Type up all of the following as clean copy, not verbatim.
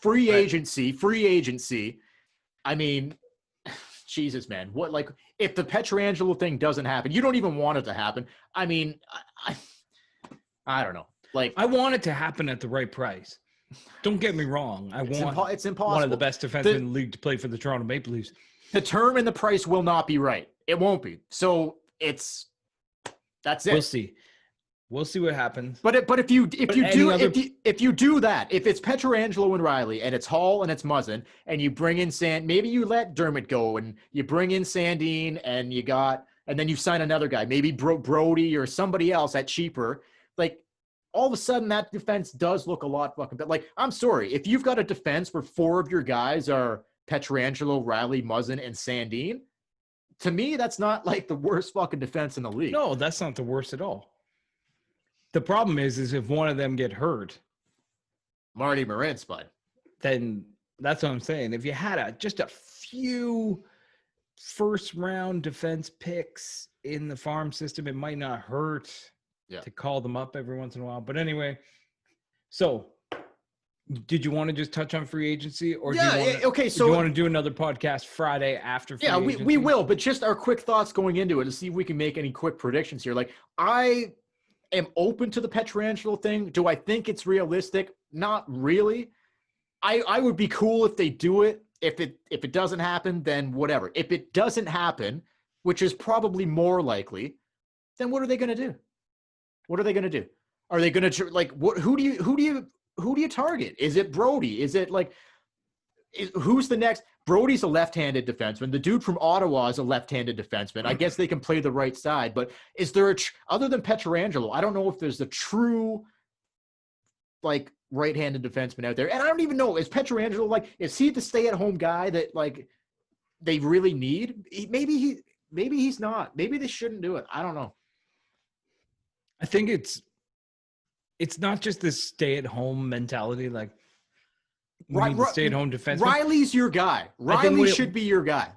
Free agency. I mean, Jesus, man. What, like, if the Pietrangelo thing doesn't happen, you don't even want it to happen. I mean, I don't know. Like, I want it to happen at the right price. Don't get me wrong. It's impossible. One of the best defensemen in the league to play for the Toronto Maple Leafs. The term and the price will not be right. It won't be. So that's it. We'll see what happens. But if you do that, if it's Pietrangelo and Riley and it's Hall and it's Muzzin and you bring in maybe you let Dermott go and you bring in Sandin and then you sign another guy, maybe Brody or somebody else at cheaper, like all of a sudden that defense does look a lot fucking better. Like, I'm sorry, if you've got a defense where 4 of your guys are Pietrangelo, Riley, Muzzin, and Sandin, to me that's not like the worst fucking defense in the league. No, that's not the worst at all. The problem is if one of them get hurt, Marty Marin, bud, then that's what I'm saying. If you had just a few first-round defense picks in the farm system, it might not hurt to call them up every once in a while. But anyway, so did you want to just touch on free agency, or do you want to do another podcast Friday after free agency? we will. But just our quick thoughts going into it to see if we can make any quick predictions here. Like, I am open to the Pietrangelo thing. Do I think it's realistic? Not really. I would be cool if they do it. If it doesn't happen, then whatever. If it doesn't happen, which is probably more likely, then what are they going to do? What are they going to do? Are they going to like what? Who do you target? Is it Brody? Is it like who's the next? Brody's a left-handed defenseman. The dude from Ottawa is a left-handed defenseman. I guess they can play the right side, but is there other than Pietrangelo, I don't know if there's a true like right-handed defenseman out there. And I don't even know, is Pietrangelo like, is he the stay-at-home guy that like they really need? Maybe he's not. Maybe they shouldn't do it. I don't know. I think it's not just this stay-at-home mentality, like the stay-at-home defense. Riley's your guy. Riley should be your guy.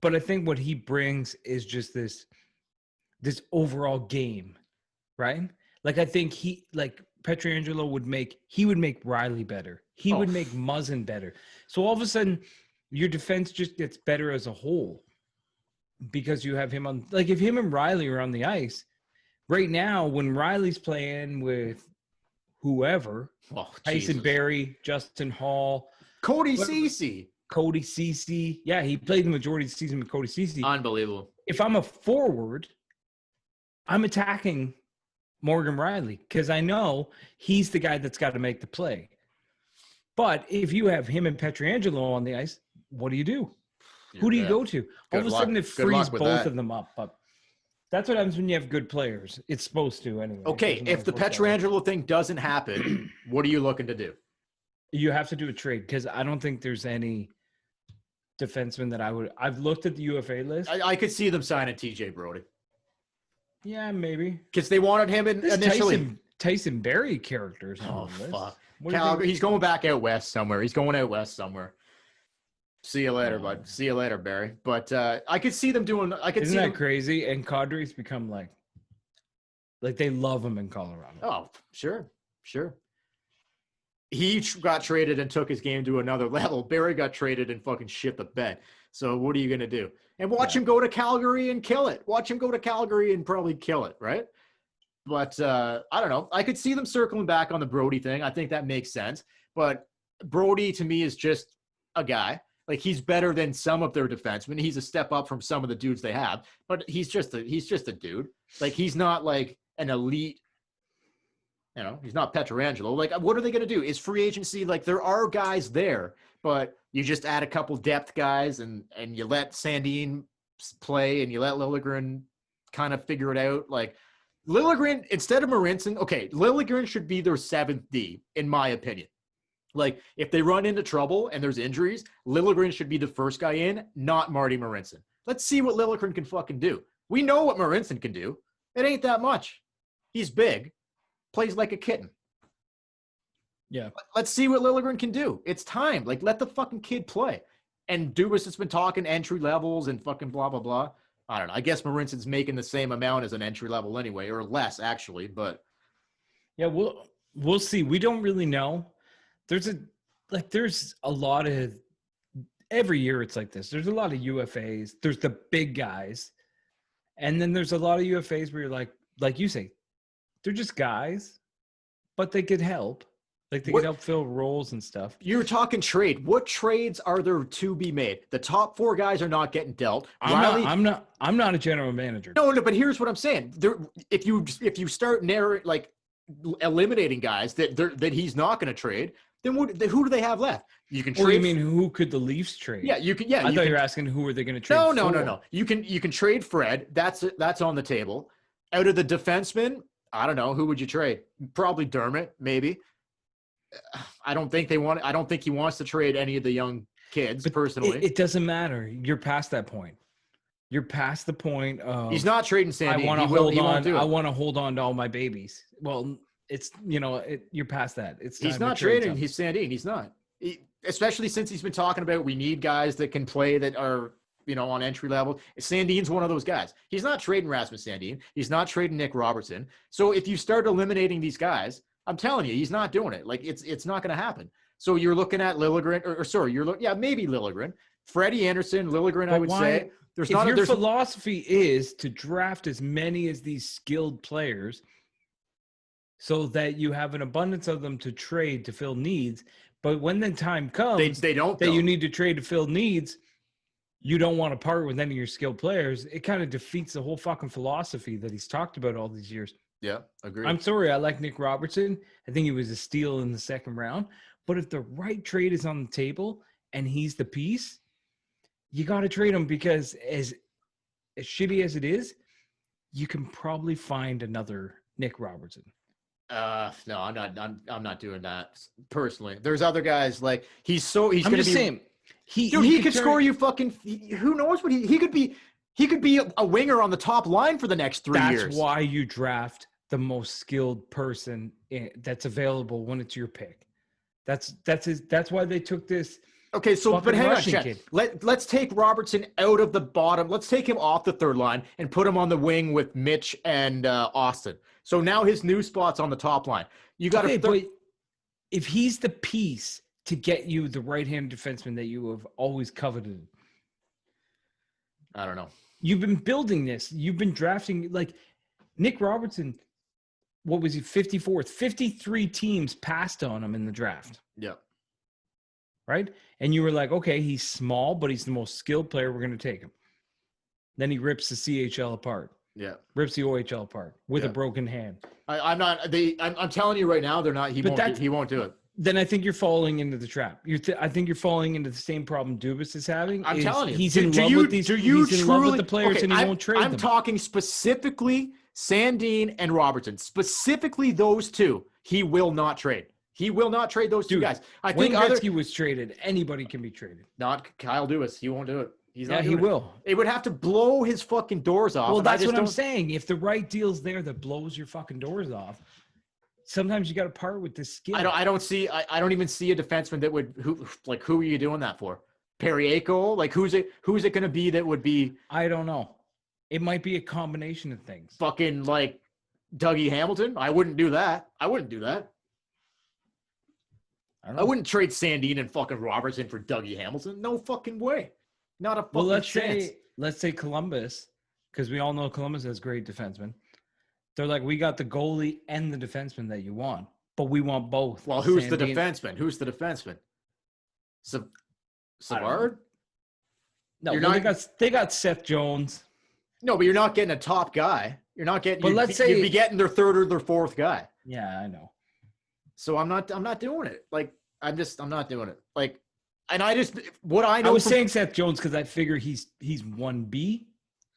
But I think what he brings is just this overall game, right? Like, I think Pietrangelo would make Riley better. He would make Muzzin better. So all of a sudden, your defense just gets better as a whole because you have him on. Like, if him and Riley are on the ice right now, when Riley's playing with whoever, Tyson Barrie, Justin Hall, Cody Ceci. Yeah, he played the majority of the season with Cody Ceci. Unbelievable. If I'm a forward, I'm attacking Morgan Riley because I know he's the guy that's got to make the play. But if you have him and Pietrangelo on the ice, what do you do? Who do you go to? All of a sudden, it frees both of them up. But that's what happens when you have good players. It's supposed to anyway. Okay, if the Pietrangelo thing doesn't happen, what are you looking to do? You have to do a trade because I don't think there's any defenseman that I've looked at the UFA list. I could see them signing TJ Brody. Yeah, maybe. Because they wanted him initially. Tyson Barrie characters. Oh, fuck. Calgary, he's going back out west somewhere. See you later, bud. See you later, Barry. But I could see them doing. Isn't that crazy? And Kadri's become like they love him in Colorado. Oh, sure. He got traded and took his game to another level. Barry got traded and fucking shit the bed. So what are you gonna do? And watch him go to Calgary and kill it. Watch him go to Calgary and probably kill it, right? But I don't know. I could see them circling back on the Brody thing. I think that makes sense. But Brody to me is just a guy. Like, he's better than some of their defensemen. He's a step up from some of the dudes they have, but he's just a dude. Like, he's not like an elite, he's not Pietrangelo. Like, what are they going to do? Is free agency, like, there are guys there, but you just add a couple depth guys and you let Sandin play and you let Liljegren kind of figure it out. Like, Liljegren, instead of Marinson, Liljegren should be their 7th D, in my opinion. Like, if they run into trouble and there's injuries, Liljegren should be the first guy in, not Marty Marinson. Let's see what Liljegren can fucking do. We know what Marinson can do. It ain't that much. He's big, plays like a kitten. Yeah. Let's see what Liljegren can do. It's time. Like, let the fucking kid play. And Dubas has been talking entry levels and fucking blah, blah, blah. I don't know. I guess Marinson's making the same amount as an entry level anyway, or less actually. But Yeah, we'll see. We don't really know. There's a lot of every year it's like this. There's a lot of UFAs. There's the big guys, and then there's a lot of UFAs where you're like you say, they're just guys, but they could help. Like they could help fill roles and stuff. You're talking trade. What trades are there to be made? The top 4 guys are not getting dealt. I'm not a general manager. No, but here's what I'm saying. If you start eliminating guys that he's not going to trade, then who do they have left? You can trade. Or you mean who could the Leafs trade? Yeah, you can. Yeah, I thought you were asking who are they going to trade? No. You can trade Fred. That's on the table. Out of the defensemen, I don't know, who would you trade? Probably Dermott, maybe. I don't think he wants to trade any of the young kids, but personally. It doesn't matter. You're past that point. You're past the point of he's not trading Sandy. I want to hold on to all my babies. Well, it's you're past that. He's not trading. He's Sandin. He's not. Especially since he's been talking about we need guys that can play that are on entry level. Sandin's one of those guys. He's not trading Rasmus Sandin. He's not trading Nick Robertson. So if you start eliminating these guys, I'm telling you, he's not doing it. Like it's not going to happen. So you're looking at Liljegren, maybe Liljegren, Freddie Anderson, Liljegren. I would say your philosophy is to draft as many as these skilled players, so that you have an abundance of them to trade to fill needs. But when the time comes, you need to trade to fill needs. You don't want to part with any of your skilled players. It kind of defeats the whole fucking philosophy that he's talked about all these years. Yeah, agree. I'm sorry. I like Nick Robertson. I think he was a steal in the second round. But if the right trade is on the table and he's the piece, you got to trade him, because as shitty as it is, you can probably find another Nick Robertson. No, I'm not doing that personally. There's other guys like he's going to be saying he could score you fucking. Who knows what he could be? He could be a winger on the top line for the next 3 years. That's why you draft the most skilled person that's available when it's your pick. That's why they took this. Okay, so but hang on, Chad. Let's take Robertson out of the bottom. Let's take him off the third line and put him on the wing with Mitch and Austin. So now his new spot's on the top line. You got but if he's the piece to get you the right-hand defenseman that you have always coveted, I don't know. You've been building this. You've been drafting like Nick Robertson. What was he? 54th. 53 teams passed on him in the draft. Yeah. Right? And you were like, okay, he's small, but he's the most skilled player. We're going to take him. Then he rips the CHL apart. Yeah. Rips the OHL apart with a broken hand. I'm telling you right now, they're not. He won't do it. Then I think you're falling into the trap. I think you're falling into the same problem Dubas is having. I'm telling you, he's in love with these. He's in love with the players, and he won't trade them. I'm talking specifically Sandin and Robertson. Specifically those two. He will not trade. He will not trade those two guys. I think Gretzky was traded. Anybody can be traded. Not Kyle Dubas. He won't do it. He will. It would have to blow his fucking doors off. Well, that's what I'm saying. If the right deal's there that blows your fucking doors off, sometimes you got to part with this skill. I don't even see a defenseman that would who are you doing that for? Periaco? Like who's it going to be that would be? I don't know. It might be a combination of things. Fucking like Dougie Hamilton. I wouldn't do that. I wouldn't trade Sandin and fucking Robertson for Dougie Hamilton. No fucking way. Not a fucking chance. Let's say Columbus, because we all know Columbus has great defensemen. They're like, we got the goalie and the defenseman that you want, but we want both. Well, who's the defenseman? Savard? No, they got Seth Jones. No, but you're not getting a top guy. You're not getting. But let's say you'd be getting their third or their fourth guy. Yeah, I know. So I'm not doing it. Like I'm not doing it. Like, and I know. I was saying Seth Jones because I figure he's 1B.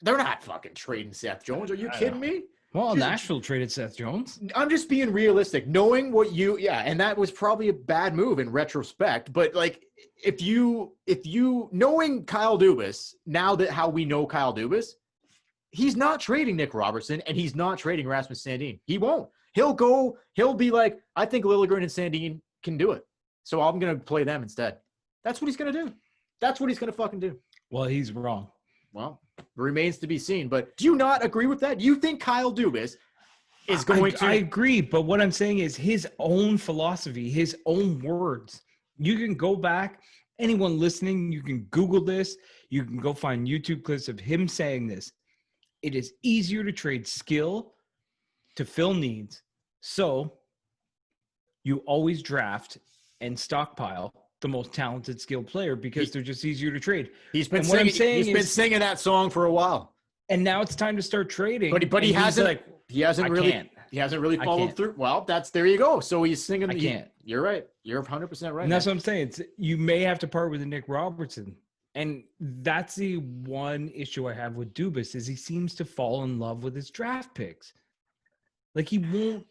They're not fucking trading Seth Jones. Are you kidding me? Well, Nashville traded Seth Jones. I'm just being realistic, knowing what and that was probably a bad move in retrospect. But like, if you knowing Kyle Dubas, now that how we know Kyle Dubas, he's not trading Nick Robertson and he's not trading Rasmus Sandin. He won't. He'll be like, I think Liljegren and Sandin can do it. So I'm going to play them instead. That's what he's going to do. That's what he's going to fucking do. Well, he's wrong. Well, remains to be seen. But do you not agree with that? Do you think Kyle Dubas is going to? I agree, but what I'm saying is his own philosophy, his own words. You can go back. Anyone listening, you can Google this. You can go find YouTube clips of him saying this. It is easier to trade skill to fill needs. So you always draft and stockpile the most talented skilled player because they're just easier to trade. He's been singing that song for a while. And now it's time to start trading. But he hasn't really followed through. Well, there you go. So he's singing. You're right. You're 100% right. And that's what I'm saying. You may have to part with Nick Robertson. And that's the one issue I have with Dubas is he seems to fall in love with his draft picks. Like he won't.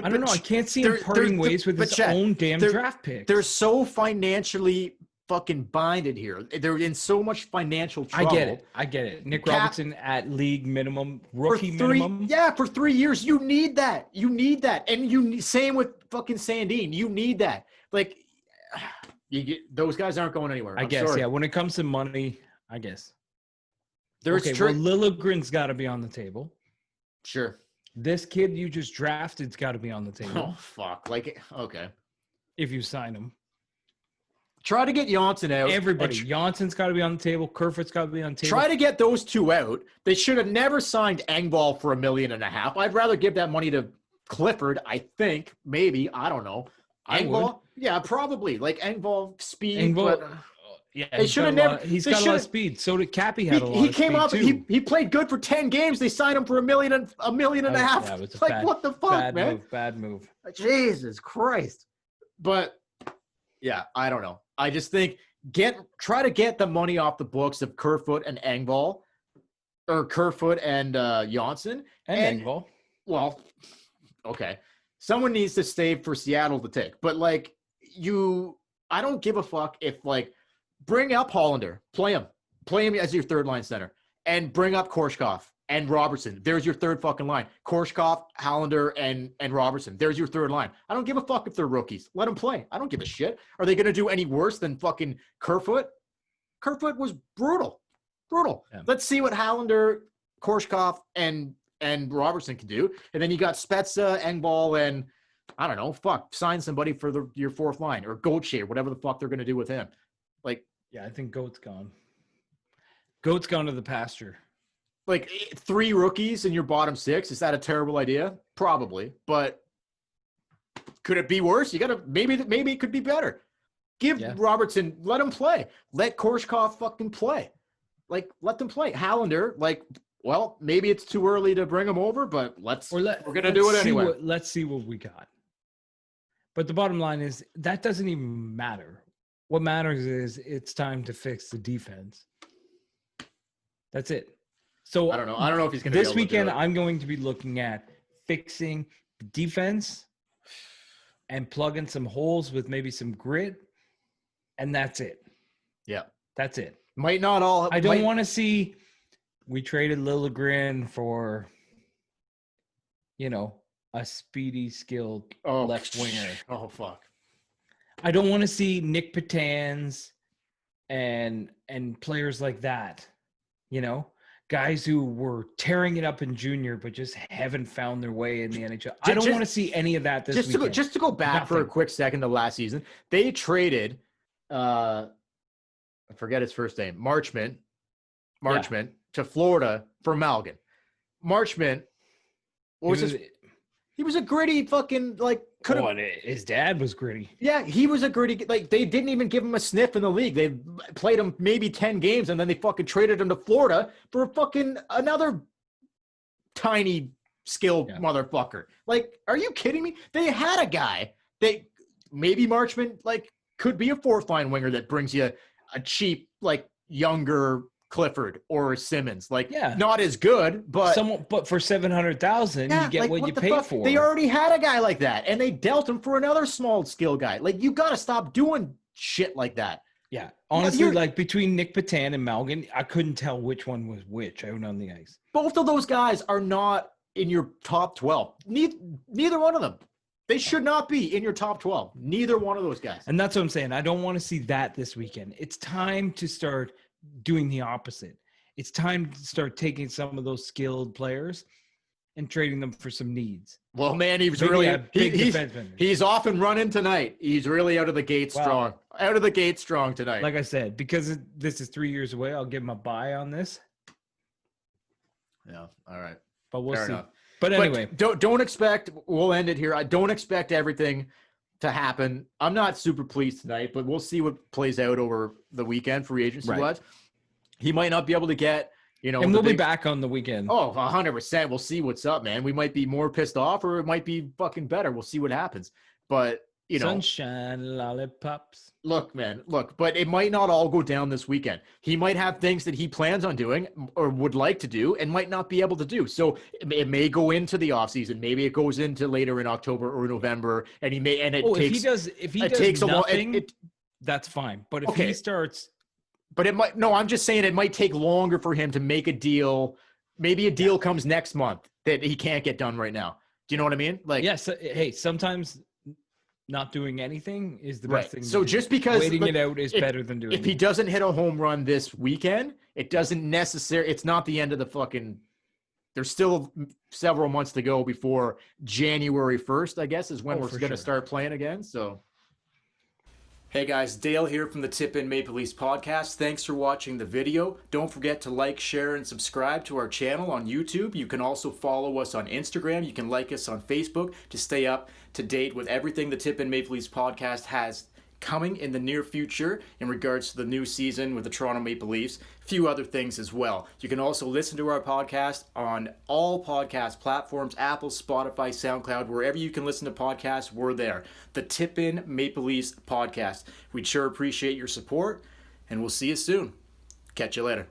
I don't know. I can't see him parting ways with his own damn draft picks. They're so financially fucking binded here. They're in so much financial trouble. I get it. Nick Robertson at league minimum, rookie minimum. Yeah, for 3 years. You need that. And same with fucking Sandin. You need that. Like, those guys aren't going anywhere. I guess, sorry. yeah. When it comes to money, I guess. Well, Lilligren's got to be on the table. Sure. This kid you just drafted's got to be on the table. Oh, fuck. Like, okay. If you sign him. Try to get Janssen out. Everybody. Janssen's got to be on the table. Kerfoot's got to be on the table. Try to get those two out. They should have never signed Engvall for $1.5 million. I'd rather give that money to Clifford, I think. Maybe. I don't know. Engvall? Yeah, probably. Like Engvall speed. Yeah, they should have never. He's got a lot of speed. So did Cappy had a lot of speed. He came up. He played good for 10 games. They signed him for $1.5 million. Yeah, it was what the fuck, man? Bad move. Jesus Christ. But yeah, I don't know. I just think try to get the money off the books of Kerfoot and Engvall, or Kerfoot and Janssen and Engvall. Well, okay. Someone needs to save for Seattle to take, but like I don't give a fuck if like. Bring up Hollander, play him as your third line center, and bring up Korshkov and Robertson. There's your third fucking line. Korshkov, Hollander, and Robertson. There's your third line. I don't give a fuck if they're rookies. Let them play. I don't give a shit. Are they going to do any worse than fucking Kerfoot? Kerfoot was brutal. Yeah. Let's see what Hollander, Korshkov, and Robertson can do. And then you got Spezza, Engvall, and I don't know, sign somebody for your fourth line, or Gauthier, whatever the fuck they're going to do with him. Like, yeah, I think Goat's gone. Goat's gone to the pasture. Like 3 rookies in your bottom 6. Is that a terrible idea? Probably, but could it be worse? You gotta maybe it could be better. Give Robertson, let him play. Let Korshkov fucking play. Like, let them play. Hollander, like, well, maybe it's too early to bring him over, but we're gonna do it anyway. Let's see what we got. But the bottom line is that doesn't even matter. What matters is it's time to fix the defense. That's it. So I don't know if he's going to. This weekend, I'm going to be looking at fixing the defense and plugging some holes with maybe some grit, and that's it. Yeah, that's it. Might not all. I don't want to see. We traded Liljegren for, a speedy, skilled left winger. Oh fuck. I don't want to see Nick Patans and players like that, guys who were tearing it up in junior but just haven't found their way in the NHL. I don't want to see any of that this weekend. Just to go back for a quick second to last season, they traded, I forget his first name, Marchment to Florida for Malgin. Marchment, he was a gritty fucking his dad was gritty. Yeah, he was a gritty. Like, they didn't even give him a sniff in the league. They played him maybe 10 games, and then they fucking traded him to Florida for fucking another tiny skilled motherfucker. Like, are you kidding me? They had a guy. Maybe Marchment could be a fourth line winger that brings you a cheap younger Clifford or Simmons, not as good, but but for $700,000, you get what you paid for. They already had a guy like that, and they dealt him for another small skill guy. Like, you got to stop doing shit like that. Yeah, honestly, between Nick Patan and Malgin, I couldn't tell which one was which out on the ice. Both of those guys are not in your top 12. Neither one of them. They should not be in your top 12. Neither one of those guys. And that's what I'm saying. I don't want to see that this weekend. It's time to start doing the opposite. It's time to start taking some of those skilled players and trading them for some needs. Well, man, he's Maybe really a big defenseman. he's off and running tonight. He's really out of the gate strong. Out of the gate strong tonight. Like I said, because this is 3 years away, I'll give him a buy on this. Yeah, all right. But we'll Fair see. enough. But anyway, don't expect. We'll end it here. I don't expect everything to happen. I'm not super pleased tonight, but we'll see what plays out over the weekend, free agency wise. He might not be able to get, and we'll be back on the weekend. Oh, 100%. We'll see what's up, man. We might be more pissed off, or it might be fucking better. We'll see what happens. But sunshine, lollipops. Look, man, but it might not all go down this weekend. He might have things that he plans on doing or would like to do and might not be able to do. So it may go into the offseason. Maybe it goes into later in October or November, and he may. And if he does nothing, that's fine. But if he starts, but it might. No, I'm just saying it might take longer for him to make a deal. Maybe a deal comes next month that he can't get done right now. Do you know what I mean? Like, yes. Hey, sometimes not doing anything is the best thing. So just because waiting it out is better than doing. If he doesn't hit a home run this weekend, it doesn't necessarily. It's not the end of the fucking. There's still several months to go before January 1st, I guess, is when we're going to start playing again. So. Hey guys, Dale here from the Tip In Maple Leafs podcast. Thanks for watching the video. Don't forget to like, share, and subscribe to our channel on YouTube. You can also follow us on Instagram. You can like us on Facebook to stay up to date with everything the Tip In Maple Leafs podcast has coming in the near future in regards to the new season with the Toronto Maple Leafs. A few other things as well. You can also listen to our podcast on all podcast platforms, Apple, Spotify, SoundCloud, wherever you can listen to podcasts, we're there. The Tip In Maple Leafs podcast. We'd sure appreciate your support, and we'll see you soon. Catch you later.